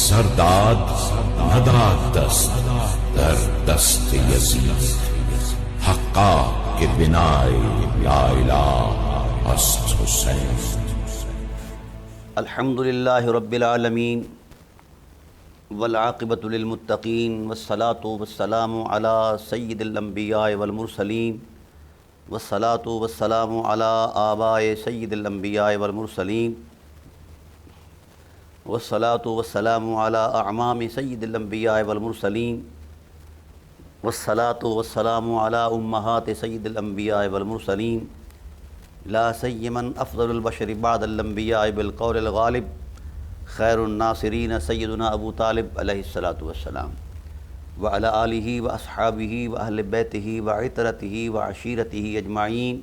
سرداد نداد دست در دست یزید، حقا کہ بنائے لا الہ است حسین. الحمدللہ رب العالمین والعاقبۃ للمتقین والصلاة والسلام علی سید الانبیاء والمرسلین والصلاة والسلام علی آباء سید الانبیاء والمرسلین والصلاة والسلام علی اعمام سید الانبیاء والمرسلین والصلاة والسلام علی امہات سید الانبیاء والمرسلین لا سیمن افضل البشر بعد الانبیاء بالقول الغالب خیر الناصرین سیدنا ابو طالب علیہ الصلاۃ والسلام وعلی آلہ واصحابہ واہل بیتہ وعطرتہ وعشیرتہ اجمعین.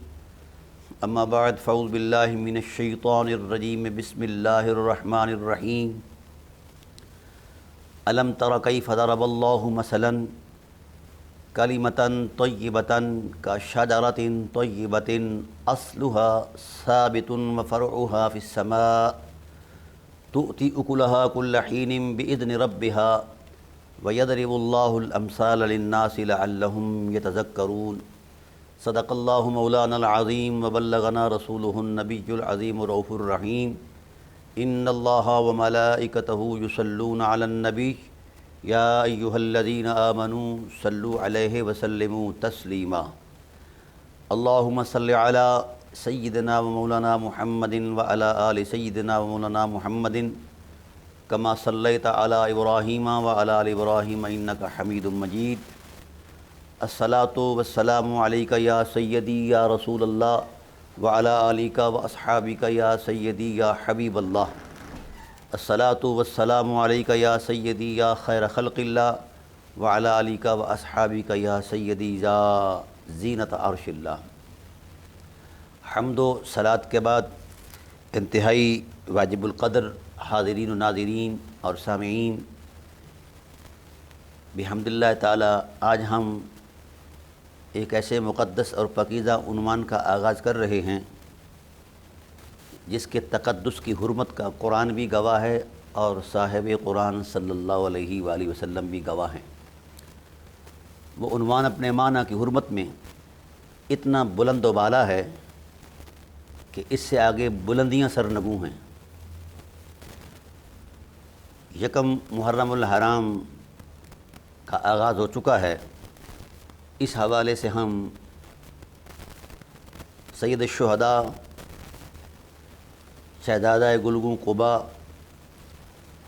اما بعد فاعوذ باللہ من الشیطان الرجیم بسم اللہ الرحمن الرحیم. الم تر کیف ضرب اللہ مثلا کلمۃ طیبۃ کشجرۃ طیبۃ اصلها ثابت وفرعها فی السماء تؤتی اکلها کل حین بإذن ربها ویضرب اللہ الامثال للناس لعلهم یتذکرون. صدق اللہ مولانا العظیم وبلغنا رسولہ النبی العظیم الرؤوف الرحیم. ان اللہ وملائکتہ یصلون علی النبی یا ایہا الذین آمنوا صلوا علیہ وسلموا تسلیما. اللہم صل علی سیدنا و مولانا محمد وعلی آل سیدنا و مولانا محمد کما صلیت علی ابراہیم وعلی آل ابراہیم انک حمید مجید. الصلاۃ والسلام علیک یا سیدی یا رسول اللہ وعلی آلک واصحابک یا سیدی یا حبیب اللہ. الصلاۃ والسلام علیک یا سیدی یا خیر خلق اللہ وعلی آلک واصحابک یا سیدی یا زینت عرش اللہ. حمد و صلاۃ کے بعد انتہائی واجب القدر حاضرین و ناظرین اور سامعین، بحمد اللہ تعالی آج ہم ایک ایسے مقدس اور پاکیزہ عنوان کا آغاز کر رہے ہیں جس کے تقدس کی حرمت کا قرآن بھی گواہ ہے اور صاحب قرآن صلی اللہ علیہ وآلہ وسلم بھی گواہ ہیں. وہ عنوان اپنے معنی کی حرمت میں اتنا بلند و بالا ہے کہ اس سے آگے بلندیاں سرنگوں ہیں. یکم محرم الحرام کا آغاز ہو چکا ہے. اس حوالے سے ہم سید الشہداء شہزادہ گلگوں قبا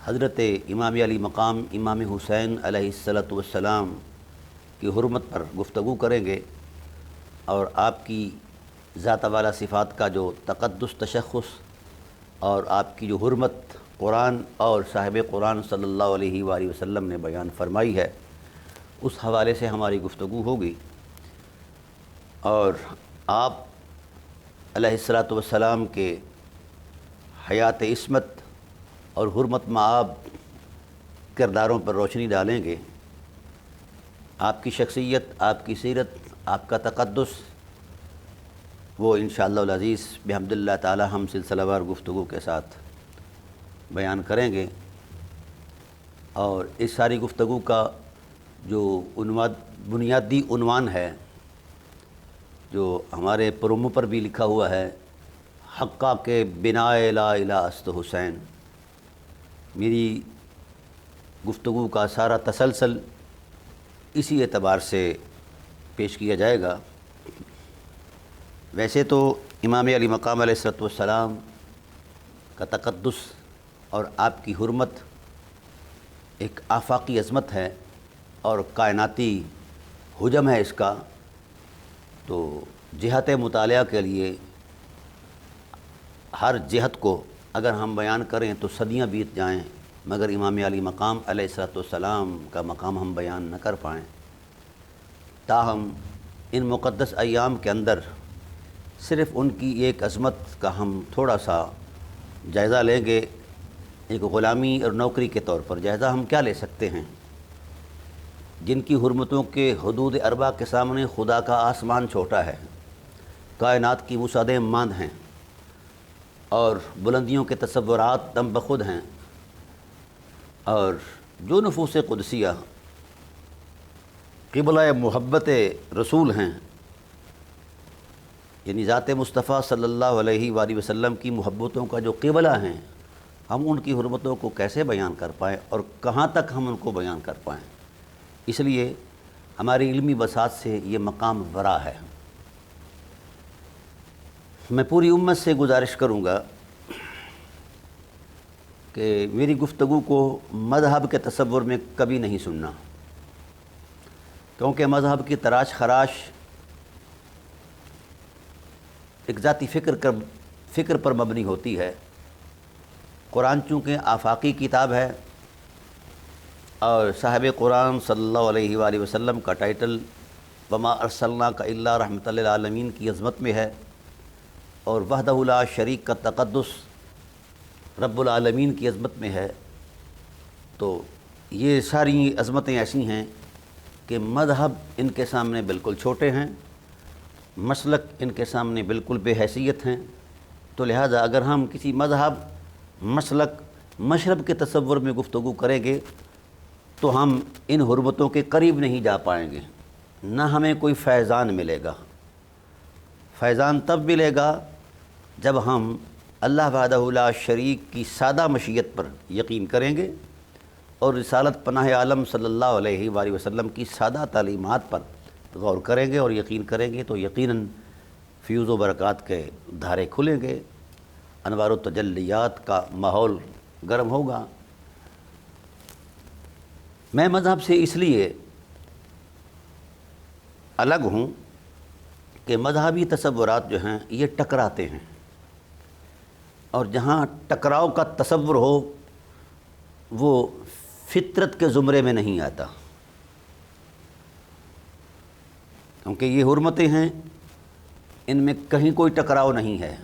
حضرت امام علی مقام امام حسین علیہ الصلاۃ والسلام کی حرمت پر گفتگو کریں گے اور آپ کی ذات والا صفات کا جو تقدس تشخص اور آپ کی جو حرمت قرآن اور صاحب قرآن صلی اللہ علیہ وآلہ وسلم نے بیان فرمائی ہے اس حوالے سے ہماری گفتگو ہوگی. اور آپ علیہ الصلاۃ والسلام کے حیات عصمت اور حرمت مآب کرداروں پر روشنی ڈالیں گے. آپ کی شخصیت، آپ کی سیرت، آپ کا تقدس وہ انشاءاللہ العزیز بحمد اللہ تعالی ہم سلسلہ وار گفتگو کے ساتھ بیان کریں گے. اور اس ساری گفتگو کا جو بنیادی عنوان ہے جو ہمارے پرومو پر بھی لکھا ہوا ہے، حقا کہ بنائے لا الہ است حسین. میری گفتگو کا سارا تسلسل اسی اعتبار سے پیش کیا جائے گا. ویسے تو امام علی مقام علیہ الصلوۃ والسلام کا تقدس اور آپ کی حرمت ایک آفاقی عظمت ہے اور کائناتی حجم ہے اس کا. تو جہت مطالعہ کے لیے ہر جہت کو اگر ہم بیان کریں تو صدیاں بیت جائیں مگر امام علی مقام علیہ الصلوۃ والسلام کا مقام ہم بیان نہ کر پائیں. تاہم ان مقدس ایام کے اندر صرف ان کی ایک عظمت کا ہم تھوڑا سا جائزہ لیں گے. ایک غلامی اور نوکری کے طور پر جائزہ ہم کیا لے سکتے ہیں جن کی حرمتوں کے حدود اربع کے سامنے خدا کا آسمان چھوٹا ہے، کائنات کی وسعتیں ماند ہیں اور بلندیوں کے تصورات دم بخود ہیں. اور جو نفوس قدسیہ قبلہ محبت رسول ہیں، یعنی ذات مصطفیٰ صلی اللہ علیہ وآلہ وسلم کی محبتوں کا جو قبلہ ہیں، ہم ان کی حرمتوں کو کیسے بیان کر پائیں اور کہاں تک ہم ان کو بیان کر پائیں؟ اس لیے ہماری علمی بساط سے یہ مقام ورا ہے۔ میں پوری امت سے گزارش کروں گا کہ میری گفتگو کو مذہب کے تصور میں کبھی نہیں سننا، کیونکہ مذہب کی تراش خراش ایک ذاتی فکر پر مبنی ہوتی ہے۔ قرآن چونکہ آفاقی کتاب ہے اور صاحب قرآن صلی اللہ علیہ وآلہ وسلم کا ٹائٹل وما ارسلناک الا رحمۃ للعالمین کی عظمت میں ہے، اور وحدہ لا شریک کا تقدس رب العالمین کی عظمت میں ہے، تو یہ ساری عظمتیں ایسی ہیں کہ مذہب ان کے سامنے بالکل چھوٹے ہیں، مسلک ان کے سامنے بالکل بے حیثیت ہیں۔ تو لہٰذا اگر ہم کسی مذہب، مسلک، مشرب کے تصور میں گفتگو کریں گے تو ہم ان حرمتوں کے قریب نہیں جا پائیں گے، نہ ہمیں کوئی فیضان ملے گا۔ فیضان تب ملے گا جب ہم اللہ وحدہ لا شریک کی سادہ مشیت پر یقین کریں گے اور رسالت پناہ عالم صلی اللہ علیہ وآلہ وسلم کی سادہ تعلیمات پر غور کریں گے اور یقین کریں گے، تو یقیناً فیوز و برکات کے دھارے کھلیں گے، انوار و تجلیات کا ماحول گرم ہوگا۔ میں مذہب سے اس لیے الگ ہوں کہ مذہبی تصورات جو ہیں یہ ٹکراتے ہیں، اور جہاں ٹکراؤ کا تصور ہو وہ فطرت کے زمرے میں نہیں آتا، کیونکہ یہ حرمتیں ہیں، ان میں کہیں کوئی ٹکراؤ نہیں ہے،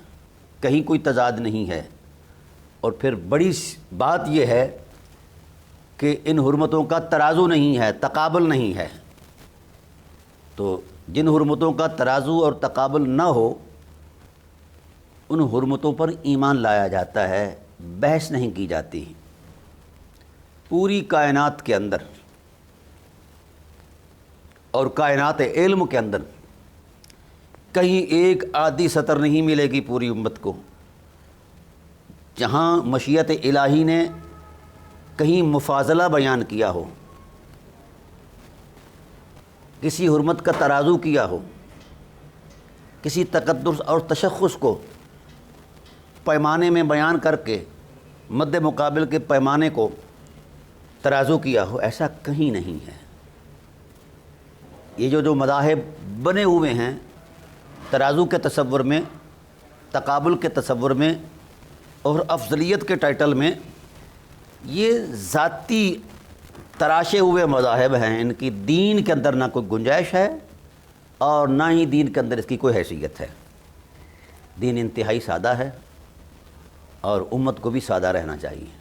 کہیں کوئی تضاد نہیں ہے۔ اور پھر بڑی بات یہ ہے کہ ان حرمتوں کا ترازو نہیں ہے، تقابل نہیں ہے۔ تو جن حرمتوں کا ترازو اور تقابل نہ ہو ان حرمتوں پر ایمان لایا جاتا ہے، بحث نہیں کی جاتی۔ پوری کائنات کے اندر اور کائنات علم کے اندر کہیں ایک آدھی سطر نہیں ملے گی پوری امت کو جہاں مشیت الہی نے کہیں مفاضلہ بیان کیا ہو، کسی حرمت کا ترازو کیا ہو، کسی تقدس اور تشخص کو پیمانے میں بیان کر کے مد مقابل کے پیمانے کو ترازو کیا ہو، ایسا کہیں نہیں ہے۔ یہ جو مذاہب بنے ہوئے ہیں ترازو کے تصور میں، تقابل کے تصور میں اور افضلیت کے ٹائٹل میں، یہ ذاتی تراشے ہوئے مذاہب ہیں، ان کی دین کے اندر نہ کوئی گنجائش ہے اور نہ ہی دین کے اندر اس کی کوئی حیثیت ہے۔ دین انتہائی سادہ ہے اور امت کو بھی سادہ رہنا چاہیے۔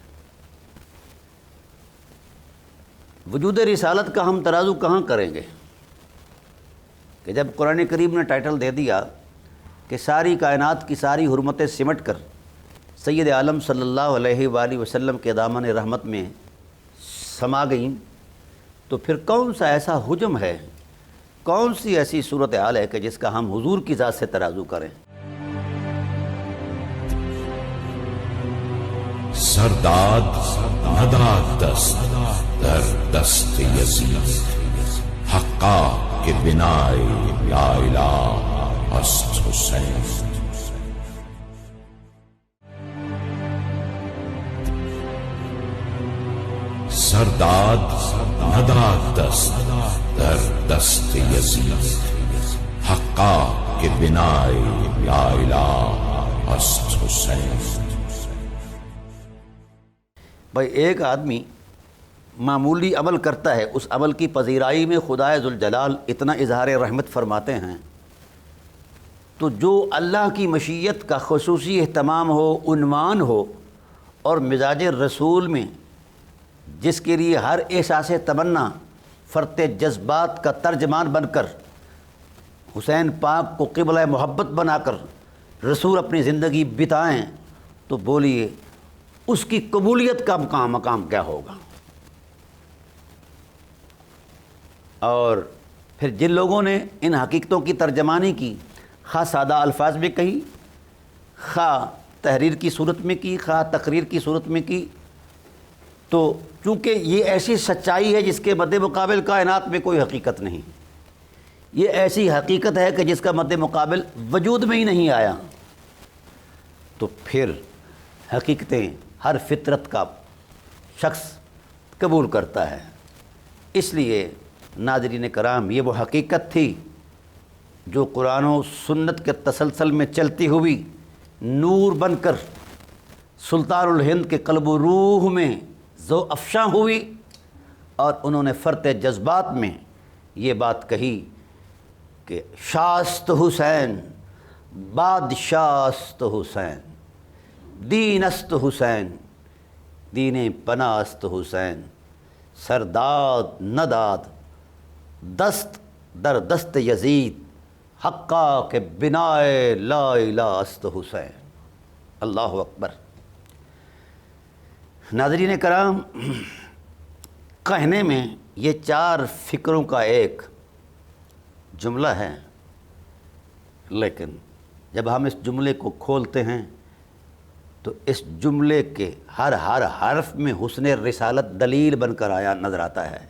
وجود رسالت کا ہم ترازو کہاں کریں گے کہ جب قرآن کریم نے ٹائٹل دے دیا کہ ساری کائنات کی ساری حرمتیں سمٹ کر سید عالم صلی اللہ علیہ وآلہ وسلم کے دامن رحمت میں سما گئیں، تو پھر کون سا ایسا حجم ہے، کون سی ایسی صورتحال ہے کہ جس کا ہم حضور کی ذات سے ترازو کریں؟ سرداد نداد دست در دست یزید، حقا کے بنائے یا الہ است حسین۔ سرداد نداد دست در دست یزید، حقا کے بنائے یا الہ است حسین۔ بھائی ایک آدمی معمولی عمل کرتا ہے، اس عمل کی پذیرائی میں خدائے ذوالجلال اتنا اظہار رحمت فرماتے ہیں، تو جو اللہ کی مشیت کا خصوصی اہتمام ہو، عنوان ہو، اور مزاج رسول میں جس کے لیے ہر احساس تمنا فرط جذبات کا ترجمان بن کر حسین پاک کو قبلہ محبت بنا کر رسول اپنی زندگی بتائیں، تو بولیے اس کی قبولیت کا مقام کیا ہوگا؟ اور پھر جن لوگوں نے ان حقیقتوں کی ترجمانی کی، خواہ سادہ الفاظ میں کہی، خواہ تحریر کی صورت میں کی، خواہ تقریر کی صورت میں کی، تو چونکہ یہ ایسی سچائی ہے جس کے مد مقابل کائنات میں کوئی حقیقت نہیں، یہ ایسی حقیقت ہے کہ جس کا مد مقابل وجود میں ہی نہیں آیا، تو پھر حقیقتیں ہر فطرت کا شخص قبول کرتا ہے۔ اس لیے ناظرین کرام، یہ وہ حقیقت تھی جو قرآن و سنت کے تسلسل میں چلتی ہوئی نور بن کر سلطان الہند کے قلب و روح میں ذو افشاں ہوئی، اور انہوں نے فرط جذبات میں یہ بات کہی کہ شاست حسین بادشاست حسین، دین است حسین دین پناست حسین، سرداد نداد دست در دست یزید، حقا کہ بنائے لا الہ است حسین۔ اللہ اکبر۔ ناظرین کرام، کہنے میں یہ 4 فکروں کا ایک جملہ ہے، لیکن جب ہم اس جملے کو کھولتے ہیں تو اس جملے کے ہر حرف میں حسن رسالت دلیل بن کر آیا نظر آتا ہے،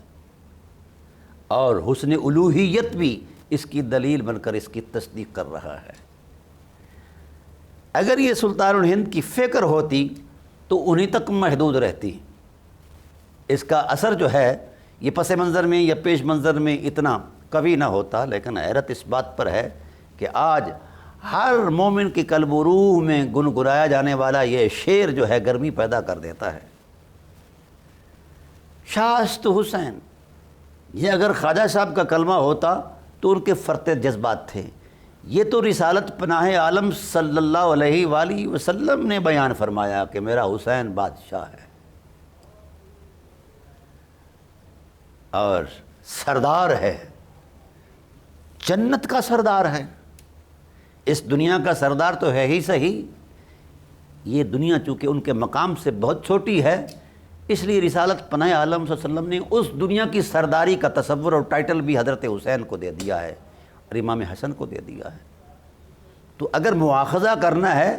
اور حسن الوہیت بھی اس کی دلیل بن کر اس کی تصدیق کر رہا ہے۔ اگر یہ سلطان الہند کی فکر ہوتی تو انہی تک محدود رہتی، اس کا اثر جو ہے یہ پس منظر میں یا پیش منظر میں اتنا قوی نہ ہوتا، لیکن حیرت اس بات پر ہے کہ آج ہر مومن کی قلب و روح میں گنگنایا جانے والا یہ شعر جو ہے گرمی پیدا کر دیتا ہے۔ شاست حسین، یہ اگر خواجہ صاحب کا کلمہ ہوتا تو ان کے فرط جذبات تھے، یہ تو رسالت پناہ عالم صلی اللہ علیہ وآلہ وسلم نے بیان فرمایا کہ میرا حسین بادشاہ ہے اور سردار ہے، جنت کا سردار ہے۔ اس دنیا کا سردار تو ہے ہی صحیح، یہ دنیا چونکہ ان کے مقام سے بہت چھوٹی ہے، اس لیے رسالت پناہ عالم صلی اللہ علیہ وسلم نے اس دنیا کی سرداری کا تصور اور ٹائٹل بھی حضرت حسین کو دے دیا ہے اور امام حسن کو دے دیا ہے۔ تو اگر مواخذہ کرنا ہے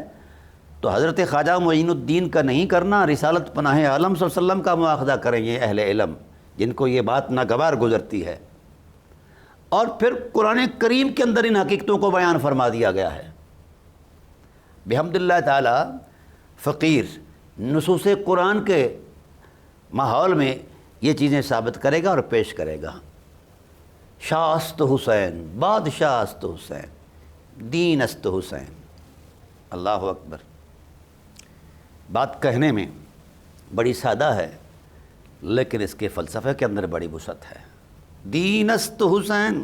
تو حضرت خواجہ معین الدین کا نہیں کرنا، رسالت پناہ عالم صلی اللہ علیہ وسلم کا مواخذہ کریں یہ اہل علم جن کو یہ بات ناگوار گزرتی ہے۔ اور پھر قرآن کریم کے اندر ان حقیقتوں کو بیان فرما دیا گیا ہے۔ بحمد اللہ تعالی فقیر نصوص قرآن کے ماحول میں یہ چیزیں ثابت کرے گا اور پیش کرے گا۔ شاست حسین بادشاہ است حسین، دین است حسین۔ اللہ اکبر۔ بات کہنے میں بڑی سادہ ہے، لیکن اس کے فلسفے کے اندر بڑی وسعت ہے۔ دین است حسین۔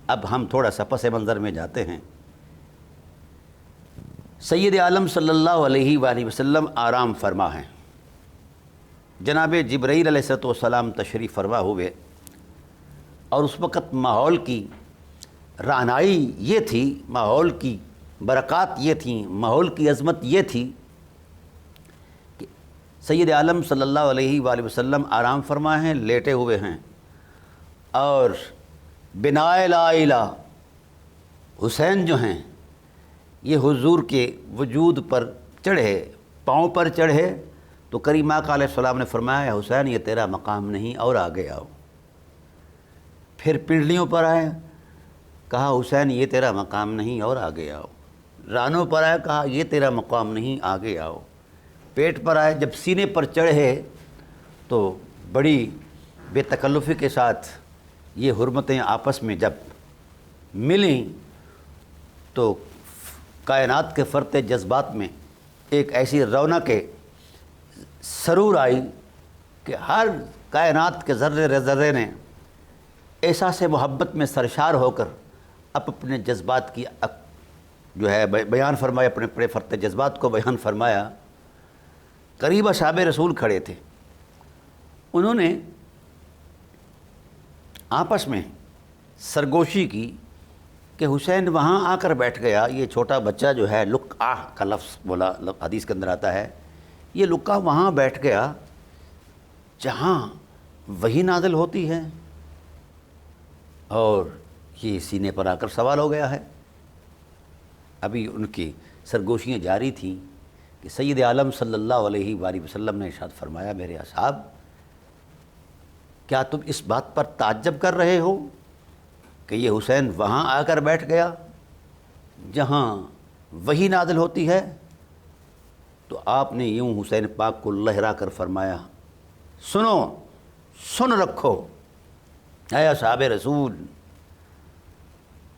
اب ہم تھوڑا سا پس منظر میں جاتے ہیں۔ سید عالم صلی اللہ علیہ وآلہ وسلم آرام فرما ہیں، جناب جبرائیل علیہ السلام تشریف فرما ہوئے، اور اس وقت ماحول کی رعنائی یہ تھی، ماحول کی برکات یہ تھیں، ماحول کی عظمت یہ تھی کہ سید عالم صلی اللہ علیہ وآلہ وسلم آرام فرما ہیں، لیٹے ہوئے ہیں، اور بنائے لا الہ حسین جو ہیں یہ حضور کے وجود پر چڑھے، پاؤں پر چڑھے، تو کریم آقا علیہ السلام نے فرمایا حسین یہ تیرا مقام نہیں اور آگے آؤ۔ پھر پنڈلیوں پر آئے، کہا حسین یہ تیرا مقام نہیں اور آگے آؤ۔ رانوں پر آئے، کہا یہ تیرا مقام نہیں آگے آؤ۔ پیٹ پر آئے، جب سینے پر چڑھے تو بڑی بے تکلفی کے ساتھ یہ حرمتیں آپس میں جب ملیں تو کائنات کے فرط جذبات میں ایک ایسی رونق سرور آئی کہ ہر کائنات کے ذرے ذرے نے احساس محبت میں سرشار ہو کر اپنے جذبات کی جو ہے بیان فرمایا، اپنے اپنے فرط جذبات کو بیان فرمایا۔ قریب اصحاب رسول کھڑے تھے، انہوں نے آپس میں سرگوشی کی کہ حسین وہاں آ کر بیٹھ گیا۔ یہ چھوٹا بچہ جو ہے لقا کا لفظ بولا، حدیث کے اندر آتا ہے، یہ لقا وہاں بیٹھ گیا جہاں وہی نازل ہوتی ہے اور یہ سینے پر آ کر سوال ہو گیا ہے۔ ابھی ان کی سرگوشیاں جاری تھیں کہ سید عالم صلی اللہ علیہ وآلہ وسلم نے ارشاد فرمایا، میرے اصحاب کیا تم اس بات پر تعجب کر رہے ہو کہ یہ حسین وہاں آ کر بیٹھ گیا جہاں وہی نازل ہوتی ہے؟ تو آپ نے یوں حسین پاک کو لہرا کر فرمایا، سنو، سن رکھو اے اصحاب رسول،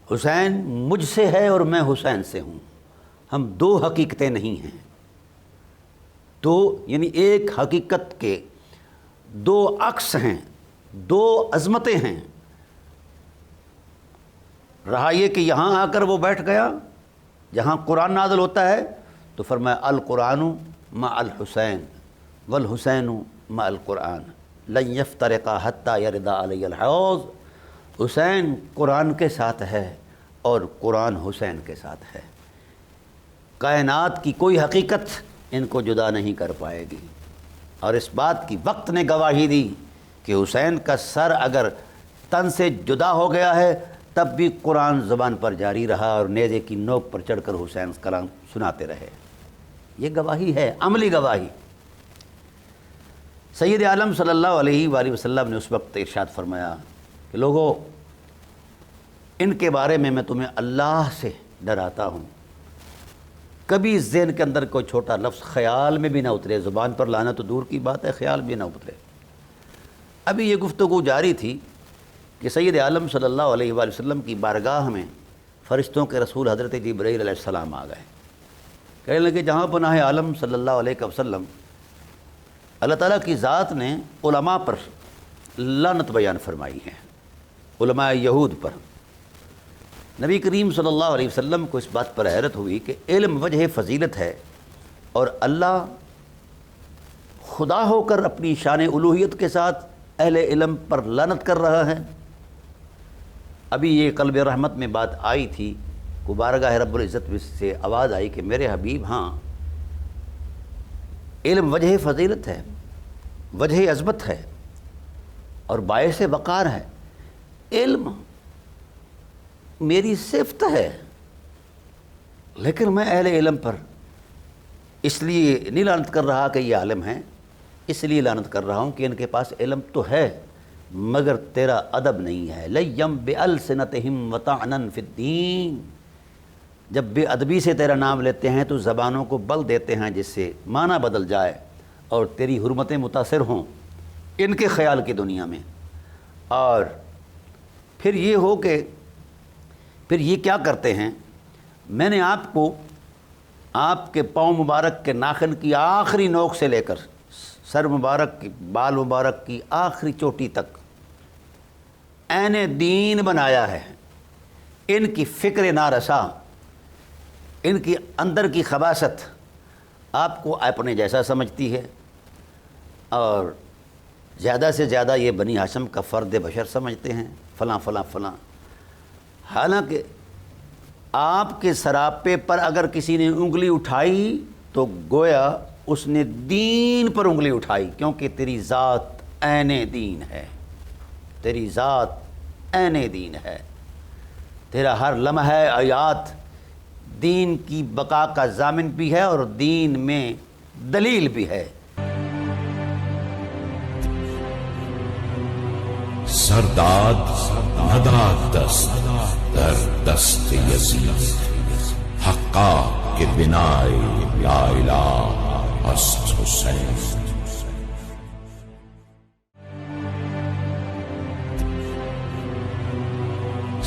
حسین مجھ سے ہے اور میں حسین سے ہوں، ہم دو حقیقتیں نہیں ہیں، دو یعنی ایک حقیقت کے دو عکس ہیں، دو عظمتیں ہیں۔ رہا یہ کہ یہاں آ کر وہ بیٹھ گیا جہاں قرآن نازل ہوتا ہے، تو فرمایا القرآن مع الحسین والحسین مع القرآن لن یفترقا حتی یردا علی الحوض۔ حسین قرآن کے ساتھ ہے اور قرآن حسین کے ساتھ ہے، کائنات کی کوئی حقیقت ان کو جدا نہیں کر پائے گی۔ اور اس بات کی وقت نے گواہی دی کہ حسین کا سر اگر تن سے جدا ہو گیا ہے تب بھی قرآن زبان پر جاری رہا اور نیزے کی نوک پر چڑھ کر حسین کلام سناتے رہے۔ یہ گواہی ہے، عملی گواہی۔ سید عالم صلی اللہ علیہ وآلہ وسلم نے اس وقت ارشاد فرمایا کہ لوگوں، ان کے بارے میں تمہیں اللہ سے ڈراتا ہوں، کبھی اس ذہن کے اندر کوئی چھوٹا لفظ خیال میں بھی نہ اترے، زبان پر لانا تو دور کی بات ہے، خیال بھی نہ اترے۔ ابھی یہ گفتگو جاری تھی کہ سید عالم صلی اللہ علیہ وآلہ وسلم کی بارگاہ میں فرشتوں کے رسول حضرت جبرائیل علیہ السلام آ گئے، کہنے لگے جہاں پناہ عالم صلی اللہ علیہ وسلم، اللہ تعالیٰ کی ذات نے علماء پر لعنت بیان فرمائی ہے، علماء یہود پر۔ نبی کریم صلی اللہ علیہ وسلم کو اس بات پر حیرت ہوئی کہ علم وجہ فضیلت ہے اور اللہ خدا ہو کر اپنی شان الوہیت کے ساتھ اہل علم پر لعنت کر رہا ہے۔ ابھی یہ قلب رحمت میں بات آئی تھی کہ بارگاہ رب العزت سے آواز آئی کہ میرے حبیب، ہاں علم وجہ فضیلت ہے، وجہ عظمت ہے اور باعث وقار ہے، علم میری صفت ہے، لیکن میں اہل علم پر اس لیے نہیں لعنت کر رہا کہ یہ عالم ہیں، اس لیے لعنت کر رہا ہوں کہ ان کے پاس علم تو ہے مگر تیرا ادب نہیں ہے۔ لیم بِأَلْسِنَتِهِمْ وَطَعْنًا فِي الدِّينِ، جب بے ادبی سے تیرا نام لیتے ہیں تو زبانوں کو بل دیتے ہیں جس سے معنی بدل جائے اور تیری حرمتیں متاثر ہوں ان کے خیال کی دنیا میں۔ اور پھر یہ ہو کہ پھر یہ کیا کرتے ہیں، میں نے آپ کو آپ کے پاؤں مبارک کے ناخن کی آخری نوک سے لے کر سر مبارک کی بال مبارک کی آخری چوٹی تک عین دین بنایا ہے۔ ان کی فکر نارسا، ان کی اندر کی خباثت آپ کو اپنے جیسا سمجھتی ہے اور زیادہ سے زیادہ یہ بنی ہاشم کا فرد بشر سمجھتے ہیں، فلاں فلاں فلاں۔ حالانکہ آپ کے سراپے پر اگر کسی نے انگلی اٹھائی تو گویا اس نے دین پر انگلی اٹھائی، کیونکہ تیری ذات عین دین ہے، تیری ذات عین دین ہے، تیرا ہر لمحہ حیات دین کی بقا کا ضامن بھی ہے اور دین میں دلیل بھی ہے۔ سرداد نداد دست در دست یزید، حقا کے بنائے یا الہ است حسین۔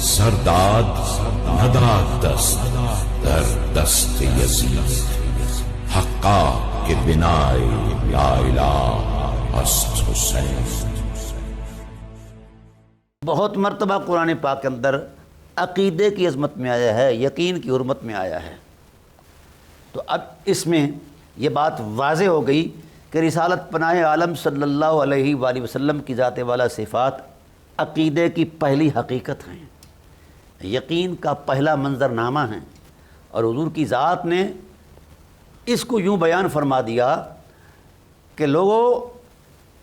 سرداد نداد دست در دست یزید، حقا کے بنائے یا الہ است حسین۔ بہت مرتبہ قرآن پاک کے اندر عقیدے کی عظمت میں آیا ہے، یقین کی حرمت میں آیا ہے۔ تو اب اس میں یہ بات واضح ہو گئی کہ رسالت پناہ عالم صلی اللہ علیہ وآلہ وسلم کی ذات والا صفات عقیدے کی پہلی حقیقت ہیں، یقین کا پہلا منظرنامہ ہیں، اور حضور کی ذات نے اس کو یوں بیان فرما دیا کہ لوگوں،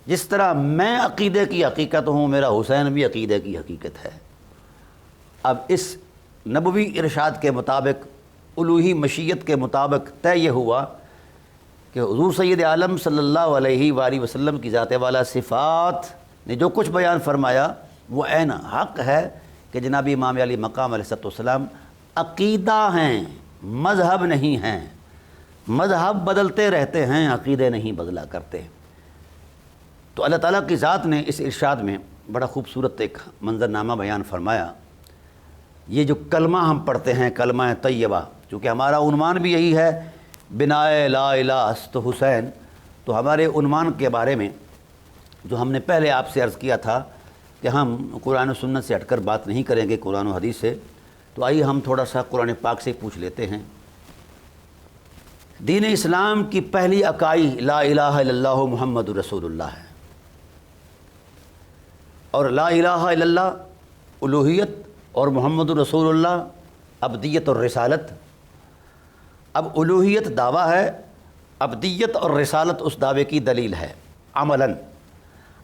جس طرح میں عقیدے کی حقیقت ہوں، میرا حسین بھی عقیدے کی حقیقت ہے۔ اب اس نبوی ارشاد کے مطابق، الوہی مشیت کے مطابق طے یہ ہوا کہ حضور سید عالم صلی اللہ علیہ وآلہ وسلم کی ذات والا صفات نے جو کچھ بیان فرمایا وہ عین حق ہے کہ جناب امام علی مقام علیہ السلام عقیدہ ہیں، مذہب نہیں ہیں۔ مذہب بدلتے رہتے ہیں، عقیدے نہیں بدلا کرتے۔ تو اللہ تعالیٰ کی ذات نے اس ارشاد میں بڑا خوبصورت ایک منظرنامہ بیان فرمایا۔ یہ جو کلمہ ہم پڑھتے ہیں، کلمہ طیبہ، چونکہ ہمارا عنوان بھی یہی ہے بنائے لا الہ است حسین، تو ہمارے عنوان کے بارے میں جو ہم نے پہلے آپ سے عرض کیا تھا کہ ہم قرآن و سنت سے ہٹ کر بات نہیں کریں گے، قرآن و حدیث سے، تو آئیے ہم تھوڑا سا قرآن پاک سے پوچھ لیتے ہیں۔ دین اسلام کی پہلی اکائی لا الہ الا اللہ محمد رسول اللہ ہے، اور لا الہ الا اللہ الوہیت اور محمد رسول اللہ عبدیت اور رسالت۔ اب الوہیت دعویٰ ہے، عبدیت اور رسالت اس دعوے کی دلیل ہے عملاً۔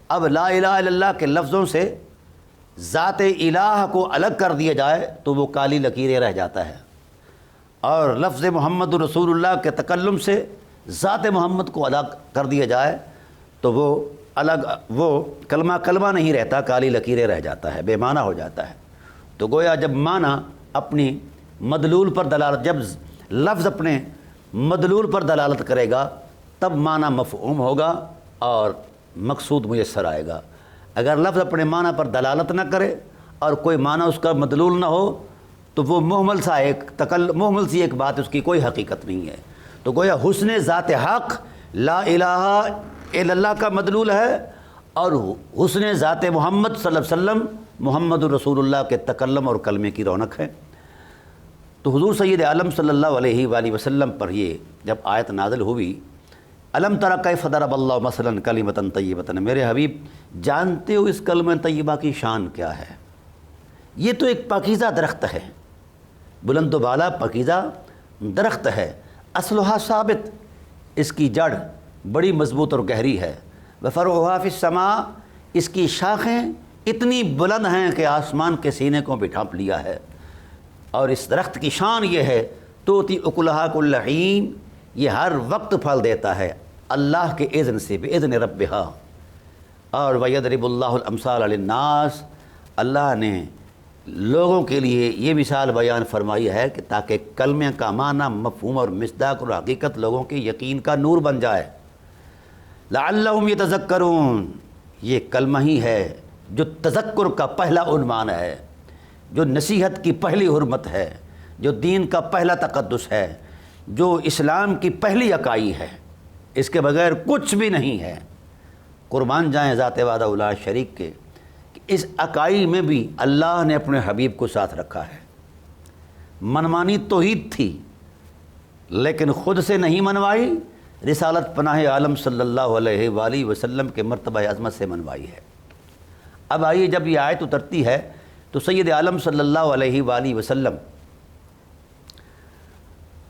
اب لا الہ الا اللہ کے لفظوں سے ذات الہ کو الگ کر دیا جائے تو وہ کالی لکیریں رہ جاتا ہے، اور لفظ محمد رسول اللہ کے تکلم سے ذات محمد کو الگ کر دیا جائے تو وہ الگ، وہ کلمہ نہیں رہتا، کالی لکیریں رہ جاتا ہے، بے معنی ہو جاتا ہے۔ تو گویا جب معنی اپنی مدلول پر دلالت، جب لفظ اپنے مدلول پر دلالت کرے گا تب معنی مفہوم ہوگا اور مقصود میسر آئے گا۔ اگر لفظ اپنے معنی پر دلالت نہ کرے اور کوئی معنی اس کا مدلول نہ ہو تو وہ محمل سی ایک بات، اس کی کوئی حقیقت نہیں ہے۔ تو گویا حسن ذات حق لا الہ الا اللہ کا مدلول ہے، اور حسن ذات محمد صلی اللہ علیہ وسلم محمد رسول اللہ کے تکلم اور کلمے کی رونق ہے۔ تو حضور سید عالم صلی اللہ علیہ وآلہ وسلم پر یہ جب آیت نازل ہوئی، الم تر کیف ضرب اللہ مثلا کلمۃ طیبۃ، میرے حبیب جانتے ہو اس کلمہ طیبہ کی شان کیا ہے؟ یہ تو ایک پاکیزہ درخت ہے، بلند و بالا پاکیزہ درخت ہے، اصلھا ثابت، اس کی جڑ بڑی مضبوط اور گہری ہے، وفرعھا فی السماء، اس کی شاخیں اتنی بلند ہیں کہ آسمان کے سینے کو بھی ڈھانپ لیا ہے۔ اور اس درخت کی شان یہ ہے توتی اکلھا کل حین، یہ ہر وقت پھل دیتا ہے اللہ کے اذن سے، باذن ربھا۔ اور ویضرب اللہ الامثال للناس، اللہ نے لوگوں کے لیے یہ مثال بیان فرمائی ہے کہ تاکہ کلمے کا معنی، مفہوم اور مصداق اور حقیقت لوگوں کے یقین کا نور بن جائے۔ لعلہم یتذکرون، یہ کلمہ ہی ہے جو تذکر کا پہلا عنوان ہے، جو نصیحت کی پہلی حرمت ہے، جو دین کا پہلا تقدس ہے، جو اسلام کی پہلی اکائی ہے، اس کے بغیر کچھ بھی نہیں ہے۔ قربان جائیں ذات وحدہ لا شریک کے کہ اس اکائی میں بھی اللہ نے اپنے حبیب کو ساتھ رکھا ہے۔ منمانی توحید تھی لیکن خود سے نہیں منوائی، رسالت پناہ عالم صلی اللہ علیہ وآلہ وسلم کے مرتبہ عظمت سے منوائی ہے۔ اب آئیے جب یہ آیت اترتی ہے تو سید عالم صلی اللہ علیہ وآلہ وسلم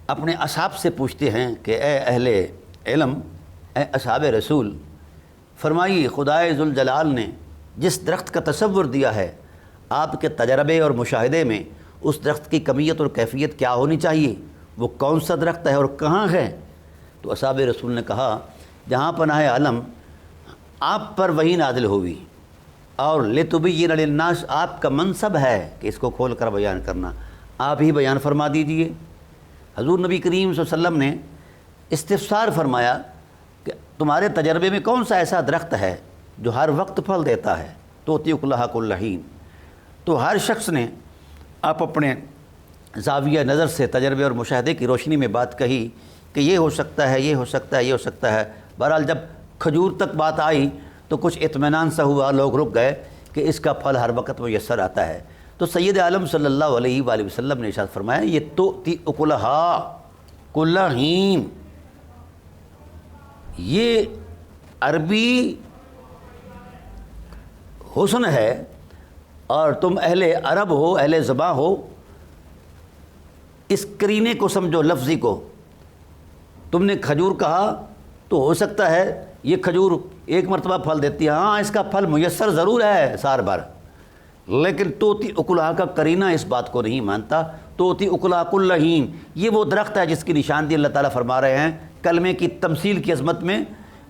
اپنے اصحاب سے پوچھتے ہیں کہ اے اہل علم، اے اصحاب رسول، فرمائیے خدائے ذوالجلال نے جس درخت کا تصور دیا ہے، آپ کے تجربے اور مشاہدے میں اس درخت کی کمیت اور کیفیت کیا ہونی چاہیے؟ وہ کون سا درخت ہے اور کہاں ہے؟ تو اصحاب رسول نے کہا جہاں پناہ عالم آپ پر وحی نازل ہوئی، اور لتبین للناس آپ کا منصب ہے کہ اس کو کھول کر بیان کرنا، آپ ہی بیان فرما دیجئے۔ حضور نبی کریم صلی اللہ علیہ وسلم نے استفسار فرمایا کہ تمہارے تجربے میں کون سا ایسا درخت ہے جو ہر وقت پھل دیتا ہے؟ توتی اکلھا کل حین۔ تو ہر شخص نے آپ اپنے زاویہ نظر سے تجربے اور مشاہدے کی روشنی میں بات کہی کہ یہ ہو سکتا ہے، یہ ہو سکتا ہے، یہ ہو سکتا ہے۔ بہرحال جب کھجور تک بات آئی تو کچھ اطمینان سا ہوا، لوگ رک گئے کہ اس کا پھل ہر وقت میسر آتا ہے۔ تو سید عالم صلی اللہ علیہ وآلہ وسلم نے ارشاد فرمایا یہ توتی اکلھا کل حین، یہ عربی حسن ہے، اور تم اہل عرب ہو، اہل زباں ہو، اس قرینے کو سمجھو، لفظی کو۔ تم نے کھجور کہا تو ہو سکتا ہے یہ کھجور ایک مرتبہ پھل دیتی ہے، ہاں اس کا پھل میسر ضرور ہے سال بھر، لیکن توتی اکلہا کا قرینہ اس بات کو نہیں مانتا۔ توتی اکلہا کل حین، یہ وہ درخت ہے جس کی نشاندہی اللہ تعالیٰ فرما رہے ہیں کلمے کی تمثیل کی عظمت میں،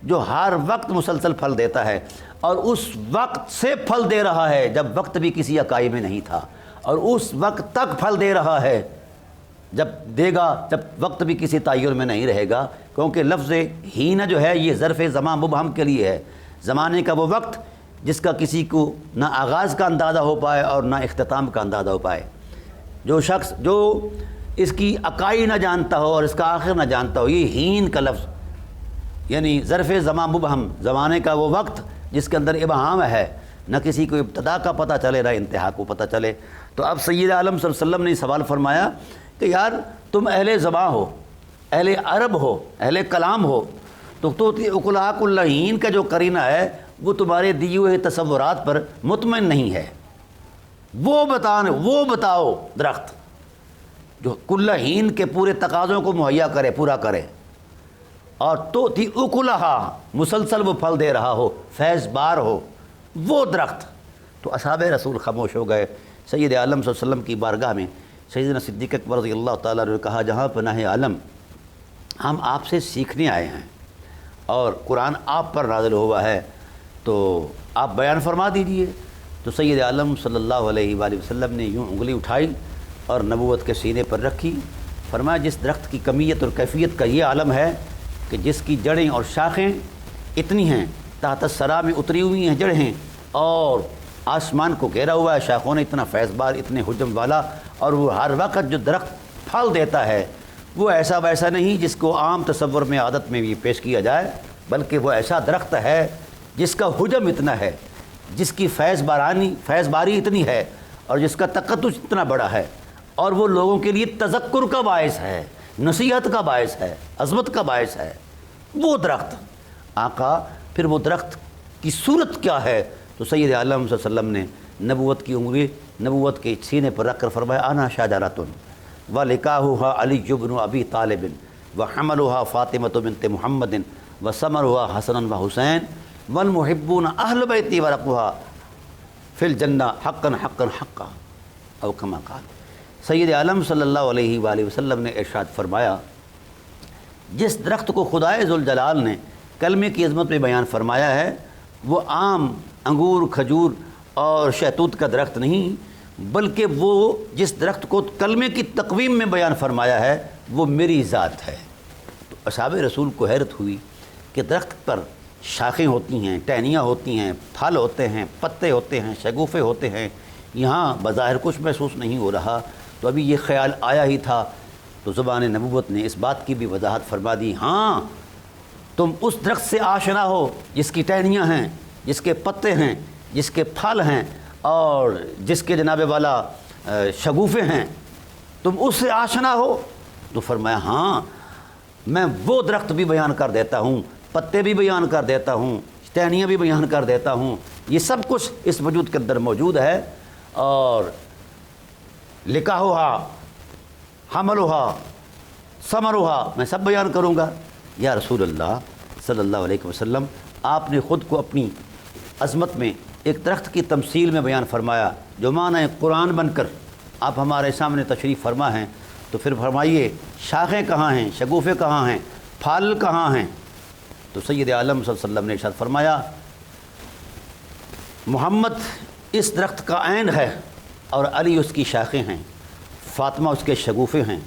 جو ہر وقت مسلسل پھل دیتا ہے، اور اس وقت سے پھل دے رہا ہے جب وقت بھی کسی اکائی میں نہیں تھا، اور اس وقت تک پھل دے رہا ہے جب دے گا جب وقت بھی کسی تعین میں نہیں رہے گا، کیونکہ لفظ ہینہ جو ہے یہ ظرف زمان مبہم کے لیے ہے، زمانے کا وہ وقت جس کا کسی کو نہ آغاز کا اندازہ ہو پائے اور نہ اختتام کا اندازہ ہو پائے۔ جو شخص جو اس کی اکائی نہ جانتا ہو اور اس کا آخر نہ جانتا ہو، یہ ہین کا لفظ یعنی ظرف زمان مبہم، زمانے کا وہ وقت جس کے اندر ابہام ہے، نہ کسی کو ابتدا کا پتہ چلے نہ انتہا کو پتہ چلے۔ تو اب سید عالم صلی اللہ علیہ وسلم نے سوال فرمایا کہ یار تم اہل زباں ہو، اہل عرب ہو، اہل کلام ہو، تو توتی اکلہا کل حین کا جو قرینہ ہے وہ تمہارے دیے ہوئے تصورات پر مطمئن نہیں ہے، وہ بتاؤ درخت جو کل حین کے پورے تقاضوں کو مہیا کرے، پورا کرے، اور توتی اکلہا مسلسل وہ پھل دے رہا ہو، فیض بار ہو، وہ درخت۔ تو اصحاب رسول خاموش ہو گئے۔ سید عالم صلی اللہ علیہ وسلم کی بارگاہ میں سیدنا صدیق اکبر رضی اللہ تعالیٰ نے کہا، جہاں پناہ عالم ہم آپ سے سیکھنے آئے ہیں اور قرآن آپ پر نازل ہوا ہے، تو آپ بیان فرما دیجئے۔ تو سید عالم صلی اللہ علیہ وآلہ وسلم نے یوں انگلی اٹھائی اور نبوت کے سینے پر رکھی، فرمایا جس درخت کی کمیت اور کیفیت کا یہ عالم ہے کہ جس کی جڑیں اور شاخیں اتنی ہیں، تحت الثری میں اتری ہوئی ہیں جڑیں، اور آسمان کو گھیرا ہوا ہے، شاخوں نے اتنا فیض بار، اتنے حجم والا، اور وہ ہر وقت جو درخت پھل دیتا ہے وہ ایسا ویسا نہیں جس کو عام تصور میں عادت میں بھی پیش کیا جائے، بلکہ وہ ایسا درخت ہے جس کا حجم اتنا ہے، جس کی فیض باری اتنی ہے، اور جس کا تقدس اتنا بڑا ہے، اور وہ لوگوں کے لیے تذکر کا باعث ہے، نصیحت کا باعث ہے، عظمت کا باعث ہے وہ درخت۔ آقا پھر وہ درخت کی صورت کیا ہے؟ تو سید عالم صلی اللہ علیہ وسلم نے نبوت کی انگلی نبوت کے سینے پر رکھ کر فرمایا، انا شجرۃ ولقاؤها علی بن ابی طالب وحملها فاطمۃ بنت محمد وثمرها حسن وحسین والمحبون اہل بیتی ورقها فی الجنہ حقا حقا حقا او کما قال۔ سید عالم صلی اللہ علیہ وآلہ وسلم نے ارشاد فرمایا، جس درخت کو خدائے ذوالجلال نے کلمے کی عظمت میں بیان فرمایا ہے وہ عام انگور، کھجور اور شہتوت کا درخت نہیں، بلکہ وہ جس درخت کو کلمے کی تقویم میں بیان فرمایا ہے وہ میری ذات ہے۔ تو اصحاب رسول کو حیرت ہوئی کہ درخت پر شاخیں ہوتی ہیں، ٹہنیاں ہوتی ہیں، پھل ہوتے ہیں، پتے ہوتے ہیں، شگوفے ہوتے ہیں، یہاں بظاہر کچھ محسوس نہیں ہو رہا۔ تو ابھی یہ خیال آیا ہی تھا تو زبان نبوت نے اس بات کی بھی وضاحت فرما دی، ہاں تم اس درخت سے آشنا ہو جس کی ٹہنیاں ہیں، جس کے پتے ہیں، جس کے پھل ہیں، اور جس کے جناب والا شگوفے ہیں، تم اس سے آشنا ہو۔ تو فرمایا ہاں میں وہ درخت بھی بیان کر دیتا ہوں، پتے بھی بیان کر دیتا ہوں، ٹہنیاں بھی بیان کر دیتا ہوں، یہ سب کچھ اس وجود کے اندر موجود ہے، اور لقاؤہا، حملہا، ثمرہا میں سب بیان کروں گا۔ یا رسول اللہ صلی اللہ علیہ وسلم، آپ نے خود کو اپنی عظمت میں ایک درخت کی تمثیل میں بیان فرمایا جو معنی قرآن بن کر آپ ہمارے سامنے تشریف فرما ہیں، تو پھر فرمائیے شاخیں کہاں ہیں، شگوفے کہاں ہیں، پھل کہاں ہیں؟ تو سید عالم صلی اللہ علیہ وسلم نے ارشاد فرمایا، محمد اس درخت کا عین ہے اور علی اس کی شاخیں ہیں، فاطمہ اس کے شگوفے ہیں،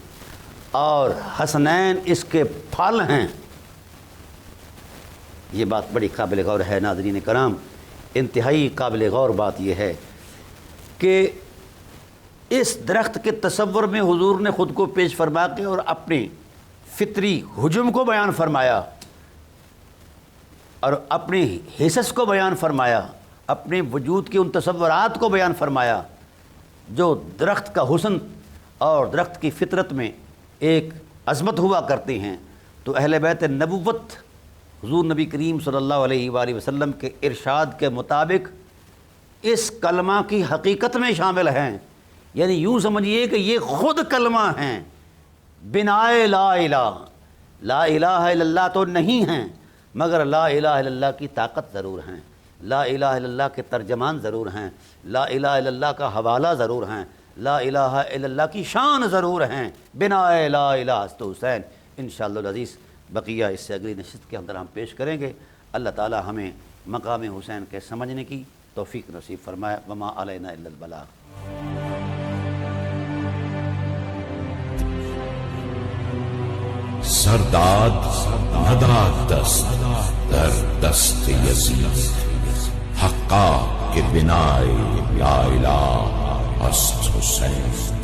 اور حسنین اس کے پھل ہیں۔ یہ بات بڑی قابل غور ہے ناظرین کرام، انتہائی قابل غور بات یہ ہے کہ اس درخت کے تصور میں حضور نے خود کو پیش فرما کے اور اپنے فطری حجم کو بیان فرمایا، اور اپنے حصص کو بیان فرمایا، اپنے وجود کے ان تصورات کو بیان فرمایا جو درخت کا حسن اور درخت کی فطرت میں ایک عظمت ہوا کرتے ہیں۔ تو اہل بیت نبوت حضور نبی کریم صلی اللہ علیہ وآلہ وسلم کے ارشاد کے مطابق اس کلمہ کی حقیقت میں شامل ہیں، یعنی یوں سمجھیے کہ یہ خود کلمہ ہیں، بنائے لا الہ، لا الہ الا اللہ تو نہیں ہیں، مگر لا الہ الا اللہ کی طاقت ضرور ہیں، لا الہ الا اللہ کے ترجمان ضرور ہیں، لا الہ الا اللہ کا حوالہ ضرور ہیں، لا الہ الا اللہ کی شان ضرور ہیں، بنا لا الہ است حسین۔ انشاءاللہ العزیز بقیہ اس سے اگلی نشست کے اندر ہم پیش کریں گے۔ اللہ تعالی ہمیں مقام حسین کے سمجھنے کی توفیق نصیب فرمائے۔ وما علینا الا البلاغ۔ سرداد نداد دست در دست یزید، حقا که بنای یا اله است حسین۔